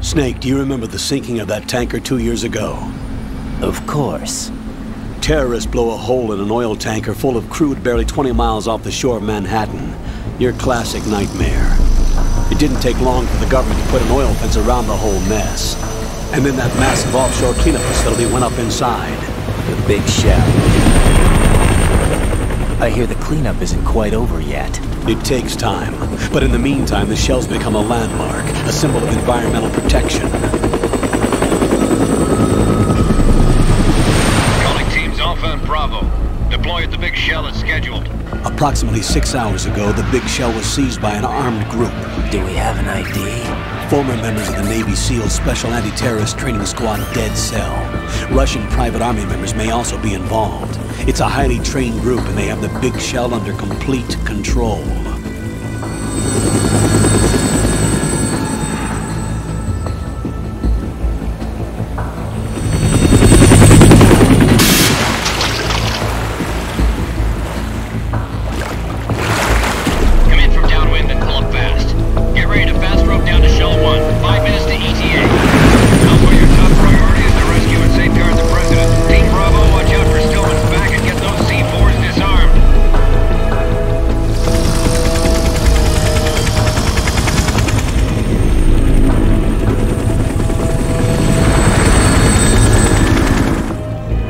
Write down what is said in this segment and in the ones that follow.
Snake, do you remember the sinking of that tanker 2 years ago? Of course. Terrorists blow a hole in an oil tanker full of crude barely 20 miles off the shore of Manhattan. Your classic nightmare. It didn't take long for the government to put an oil fence around the whole mess. And then that massive offshore cleanup facility went up inside. The big shell. I hear the cleanup isn't quite over yet. It takes time. But in the meantime, the shell's become a landmark, a symbol of environmental protection. Calling teams Alpha and Bravo. Deploy at the big shell as scheduled. Approximately 6 hours ago, the big shell was seized by an armed group. Do we have an ID? Former members of the Navy SEAL Special Anti-Terrorist Training Squad Dead Cell. Russian private army members may also be involved. It's a highly trained group and they have the big shell under complete control.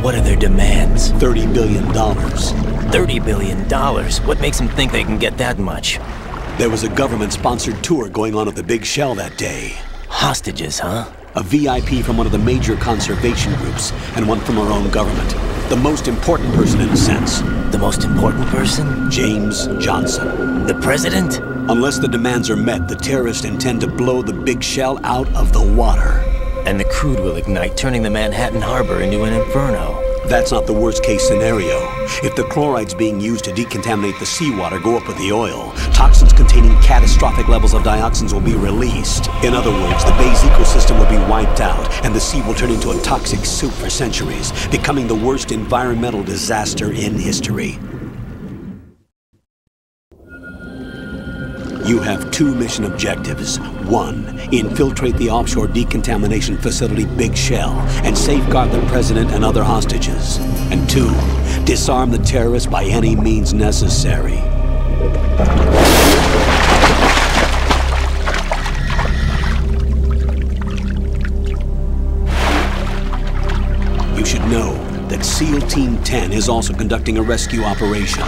What are their demands? $30 billion. $30 billion? What makes them think they can get that much? There was a government-sponsored tour going on at the big shell that day. Hostages, huh? A VIP from one of the major conservation groups, and one from our own government. The most important person in a sense. The most important person? James Johnson. The president? Unless the demands are met, the terrorists intend to blow the big shell out of the water. And the crude will ignite, turning the Manhattan harbor into an inferno. That's not the worst-case scenario. If the chlorides being used to decontaminate the seawater go up with the oil, toxins containing catastrophic levels of dioxins will be released. In other words, the bay's ecosystem will be wiped out, and the sea will turn into a toxic soup for centuries, becoming the worst environmental disaster in history. You have 2 mission objectives. 1, infiltrate the offshore decontamination facility Big Shell and safeguard the president and other hostages. And 2, disarm the terrorists by any means necessary. You should know that SEAL Team 10 is also conducting a rescue operation.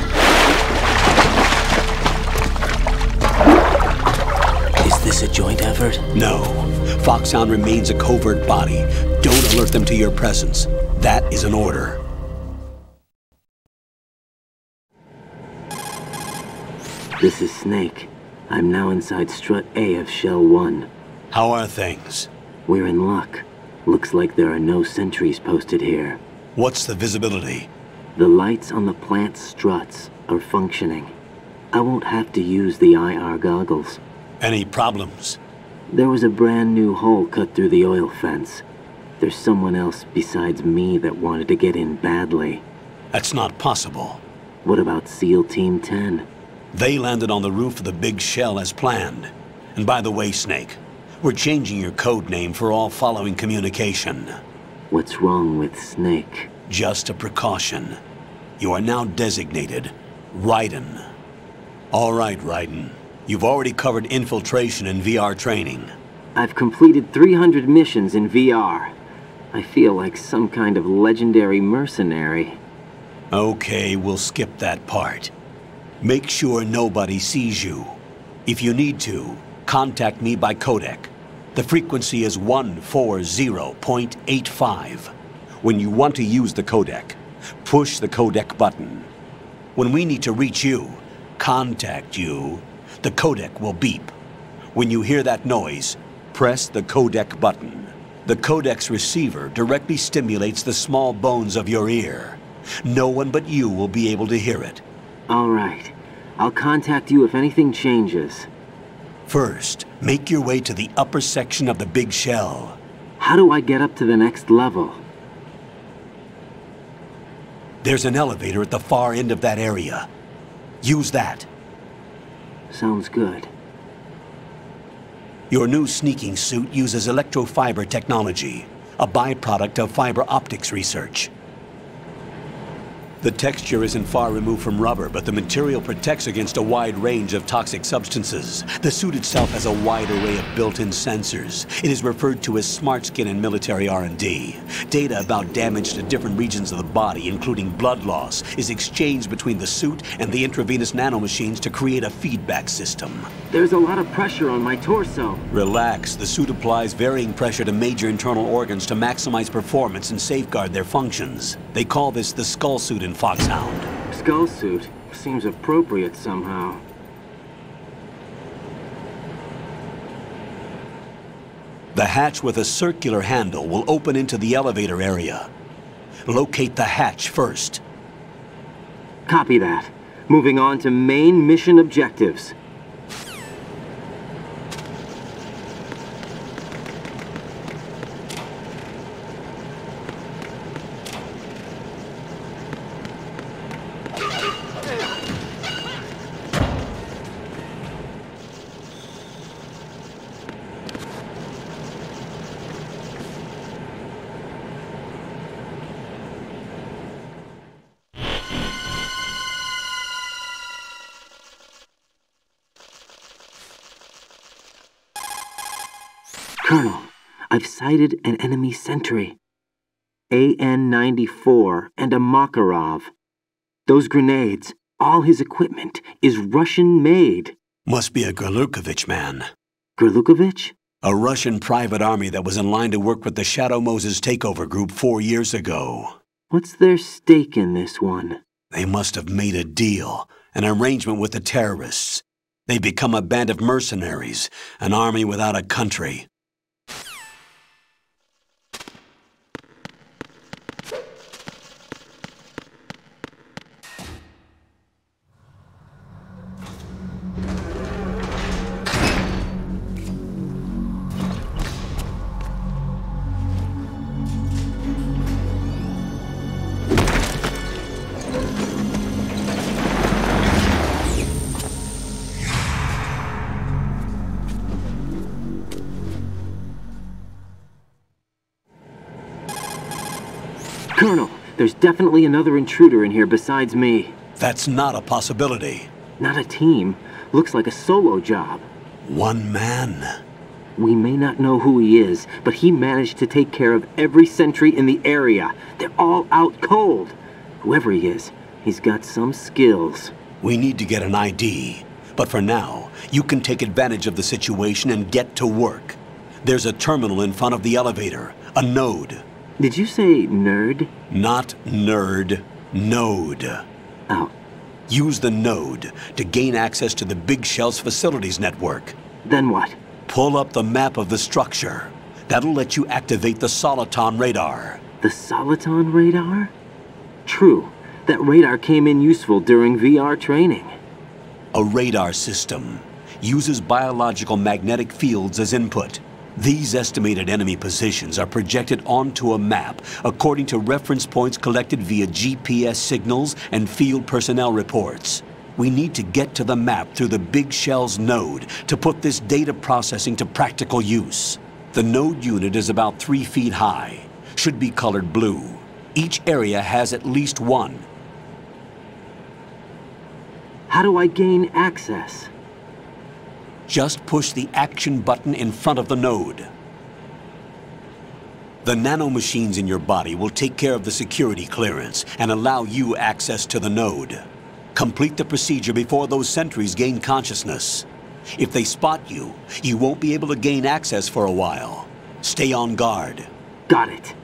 Is this a joint effort? No. Foxhound remains a covert body. Don't alert them to your presence. That is an order. This is Snake. I'm now inside Strut A of Shell 1. How are things? We're in luck. Looks like there are no sentries posted here. What's the visibility? The lights on the plant struts are functioning. I won't have to use the IR goggles. Any problems? There was a brand new hole cut through the oil fence. There's someone else besides me that wanted to get in badly. That's not possible. What about SEAL Team 10? They landed on the roof of the Big Shell as planned. And by the way, Snake, we're changing your code name for all following communication. What's wrong with Snake? Just a precaution. You are now designated Raiden. All right, Raiden. You've already covered infiltration and VR training. I've completed 300 missions in VR. I feel like some kind of legendary mercenary. Okay, we'll skip that part. Make sure nobody sees you. If you need to, contact me by codec. The frequency is 140.85. When you want to use the codec, push the codec button. When we need to reach you, contact you, the codec will beep. When you hear that noise, press the codec button. The codec's receiver directly stimulates the small bones of your ear. No one but you will be able to hear it. All right. I'll contact you if anything changes. First, make your way to the upper section of the Big Shell. How do I get up to the next level? There's an elevator at the far end of that area. Use that. Sounds good. Your new sneaking suit uses electrofiber technology, a byproduct of fiber optics research. The texture isn't far removed from rubber, but the material protects against a wide range of toxic substances. The suit itself has a wide array of built-in sensors. It is referred to as smart skin in military R&D. Data about damage to different regions of the body, including blood loss, is exchanged between the suit and the intravenous nanomachines to create a feedback system. There's a lot of pressure on my torso. Relax. The suit applies varying pressure to major internal organs to maximize performance and safeguard their functions. They call this the skull suit in Foxhound. Skull suit seems appropriate somehow. The hatch with a circular handle will open into the elevator area. Locate the hatch first. Copy that. Moving on to main mission objectives. Colonel, I've sighted an enemy sentry. AN-94 and a Makarov. Those grenades, all his equipment, is Russian-made. Must be a Gerlukovich man. Gerlukovich? A Russian private army that was in line to work with the Shadow Moses takeover group 4 years ago. What's their stake in this one? They must have made a deal, an arrangement with the terrorists. They become a band of mercenaries, an army without a country. Colonel, there's definitely another intruder in here besides me. That's not a possibility. Not a team. Looks like a solo job. One man. We may not know who he is, but he managed to take care of every sentry in the area. They're all out cold. Whoever he is, he's got some skills. We need to get an ID. But for now, you can take advantage of the situation and get to work. There's a terminal in front of the elevator, a node. Did you say nerd? Not nerd, node. Oh. Use the node to gain access to the Big Shell's facilities network. Then what? Pull up the map of the structure. That'll let you activate the Soliton radar. The Soliton radar? True. That radar came in useful during VR training. A radar system uses biological magnetic fields as input. These estimated enemy positions are projected onto a map according to reference points collected via GPS signals and field personnel reports. We need to get to the map through the Big Shell's node to put this data processing to practical use. The node unit is about 3 feet high, should be colored blue. Each area has at least one. How do I gain access? Just push the action button in front of the node. The nanomachines in your body will take care of the security clearance and allow you access to the node. Complete the procedure before those sentries gain consciousness. If they spot you, you won't be able to gain access for a while. Stay on guard. Got it.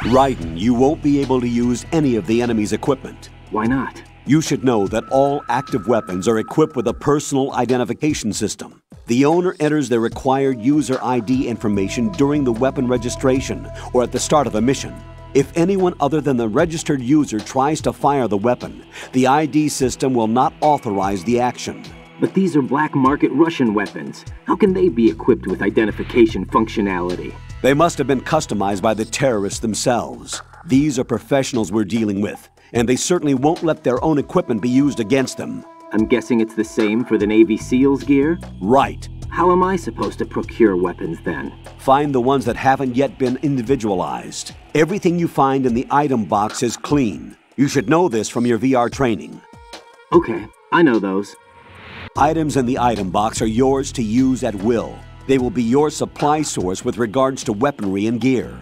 Raiden, you won't be able to use any of the enemy's equipment. Why not? You should know that all active weapons are equipped with a personal identification system. The owner enters their required user ID information during the weapon registration or at the start of a mission. If anyone other than the registered user tries to fire the weapon, the ID system will not authorize the action. But these are black market Russian weapons. How can they be equipped with identification functionality? They must have been customized by the terrorists themselves. These are professionals we're dealing with, and they certainly won't let their own equipment be used against them. I'm guessing it's the same for the Navy SEALs gear? Right. How am I supposed to procure weapons then? Find the ones that haven't yet been individualized. Everything you find in the item box is clean. You should know this from your VR training. Okay, I know those. Items in the item box are yours to use at will. They will be your supply source with regards to weaponry and gear.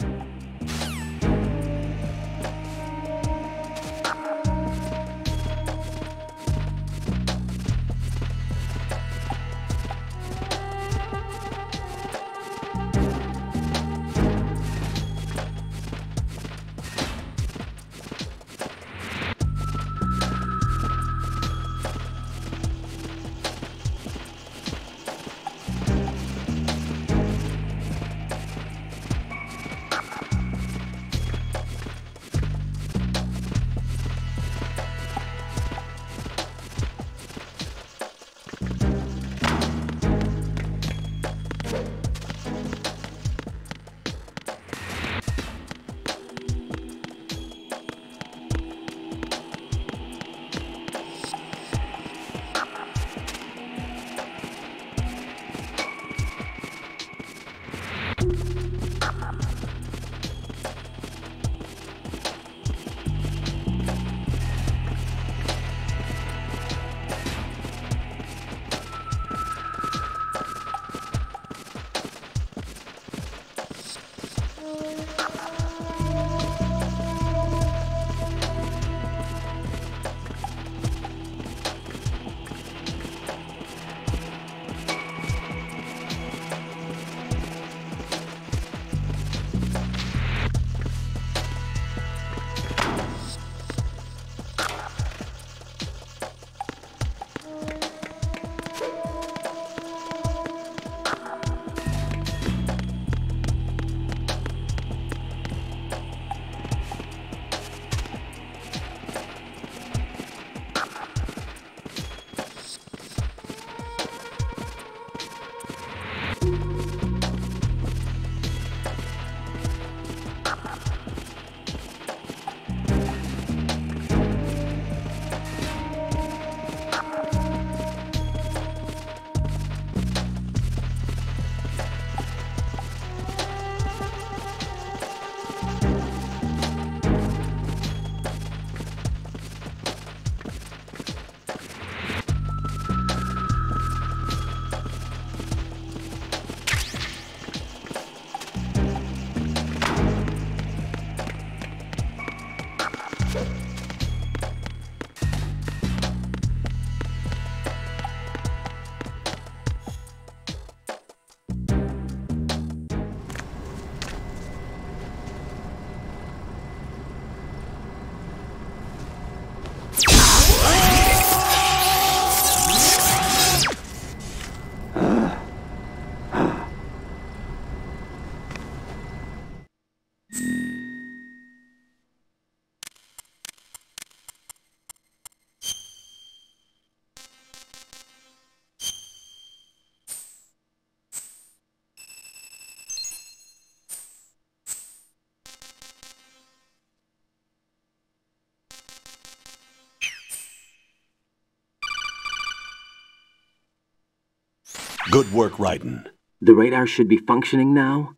Good work, Raiden. The radar should be functioning now?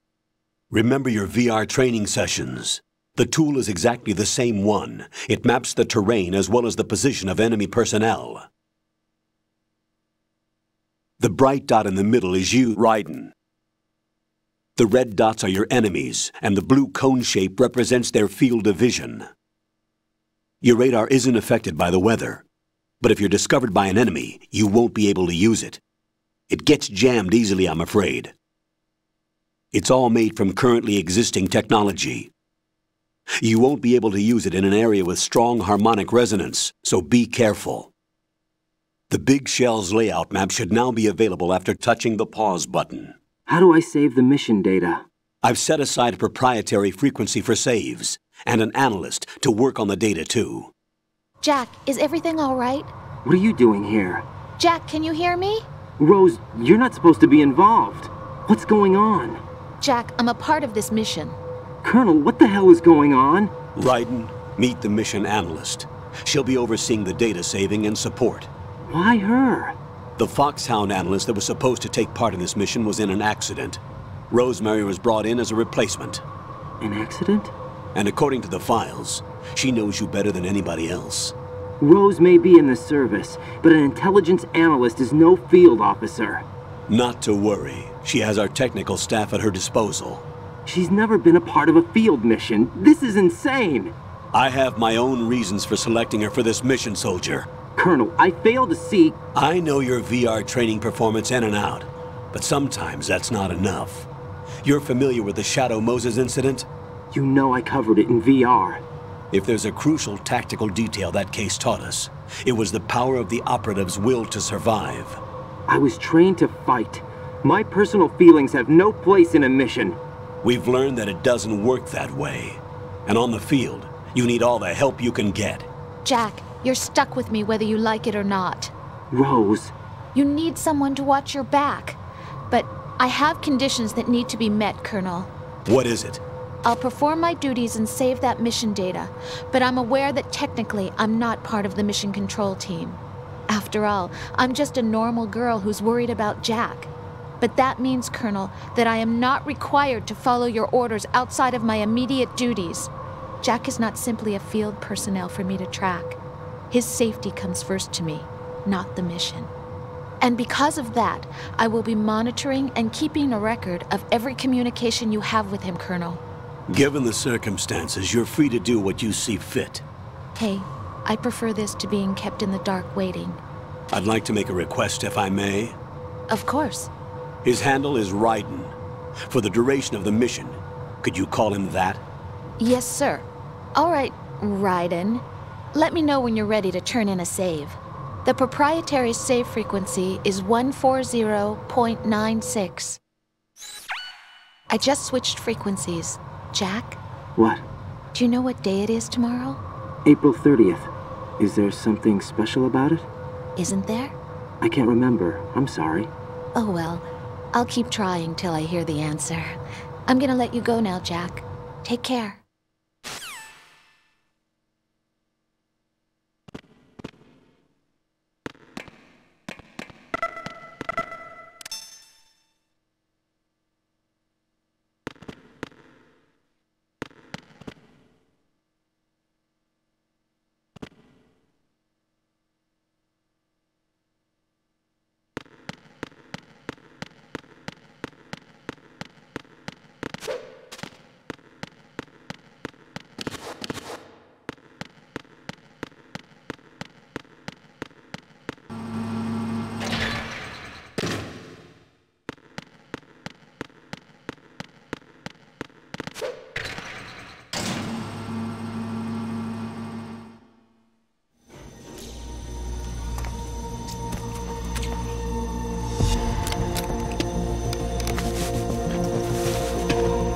Remember your VR training sessions. The tool is exactly the same one. It maps the terrain as well as the position of enemy personnel. The bright dot in the middle is you, Raiden. The red dots are your enemies, and the blue cone shape represents their field of vision. Your radar isn't affected by the weather, but if you're discovered by an enemy, you won't be able to use it. It gets jammed easily, I'm afraid. It's all made from currently existing technology. You won't be able to use it in an area with strong harmonic resonance, so be careful. The Big Shell's layout map should now be available after touching the pause button. How do I save the mission data? I've set aside a proprietary frequency for saves, and an analyst to work on the data too. Jack, is everything all right? What are you doing here? Jack, can you hear me? Rose, you're not supposed to be involved. What's going on? Jack, I'm a part of this mission. Colonel, what the hell is going on? Raiden, meet the mission analyst. She'll be overseeing the data saving and support. Why her? The Foxhound analyst that was supposed to take part in this mission was in an accident. Rosemary was brought in as a replacement. An accident? And according to the files, she knows you better than anybody else. Rose may be in the service, but an intelligence analyst is no field officer. Not to worry. She has our technical staff at her disposal. She's never been a part of a field mission. This is insane! I have my own reasons for selecting her for this mission, soldier. Colonel, I fail to see... I know your VR training performance in and out, but sometimes that's not enough. You're familiar with the Shadow Moses incident? You know I covered it in VR. If there's a crucial tactical detail that case taught us, it was the power of the operative's will to survive. I was trained to fight. My personal feelings have no place in a mission. We've learned that it doesn't work that way. And on the field, you need all the help you can get. Jack, you're stuck with me whether you like it or not. Rose. You need someone to watch your back. But I have conditions that need to be met, Colonel. What is it? I'll perform my duties and save that mission data, but I'm aware that technically I'm not part of the mission control team. After all, I'm just a normal girl who's worried about Jack. But that means, Colonel, that I am not required to follow your orders outside of my immediate duties. Jack is not simply a field personnel for me to track. His safety comes first to me, not the mission. And because of that, I will be monitoring and keeping a record of every communication you have with him, Colonel. Given the circumstances, you're free to do what you see fit. Hey, I prefer this to being kept in the dark waiting. I'd like to make a request, if I may. Of course. His handle is Raiden. For the duration of the mission, could you call him that? Yes, sir. All right, Raiden. Let me know when you're ready to turn in a save. The proprietary save frequency is 140.96. I just switched frequencies. Jack? What? Do you know what day it is tomorrow? April 30th. Is there something special about it? Isn't there? I can't remember. I'm sorry. Oh well, I'll keep trying till I hear the answer. I'm gonna let you go now, Jack. Take care.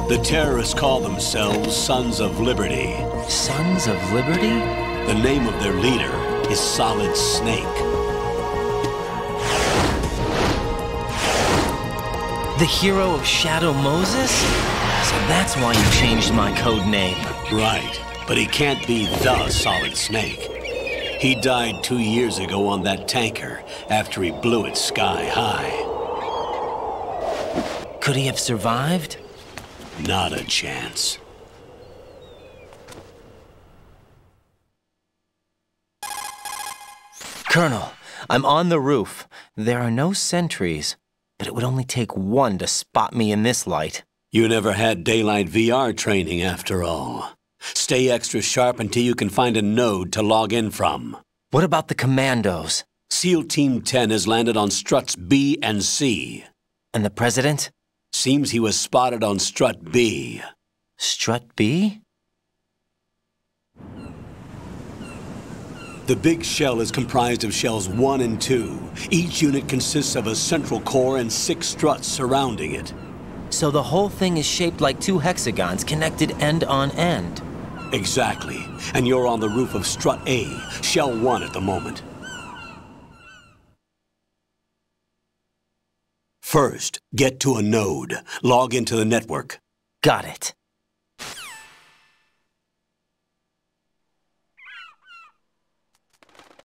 The terrorists call themselves Sons of Liberty. Sons of Liberty? The name of their leader is Solid Snake. The hero of Shadow Moses? So that's why you changed my code name. Right, but he can't be the Solid Snake. He died 2 years ago on that tanker after he blew it sky high. Could he have survived? Not a chance. Colonel, I'm on the roof. There are no sentries, but it would only take one to spot me in this light. You never had daylight VR training after all. Stay extra sharp until you can find a node to log in from. What about the commandos? SEAL Team 10 has landed on struts B and C. And the president? Seems he was spotted on strut B. Strut B? The big shell is comprised of shells 1 and 2. Each unit consists of a central core and 6 struts surrounding it. So the whole thing is shaped like 2 hexagons connected end on end. Exactly. And you're on the roof of strut A, shell 1 at the moment. First, get to a node. Log into the network. Got it.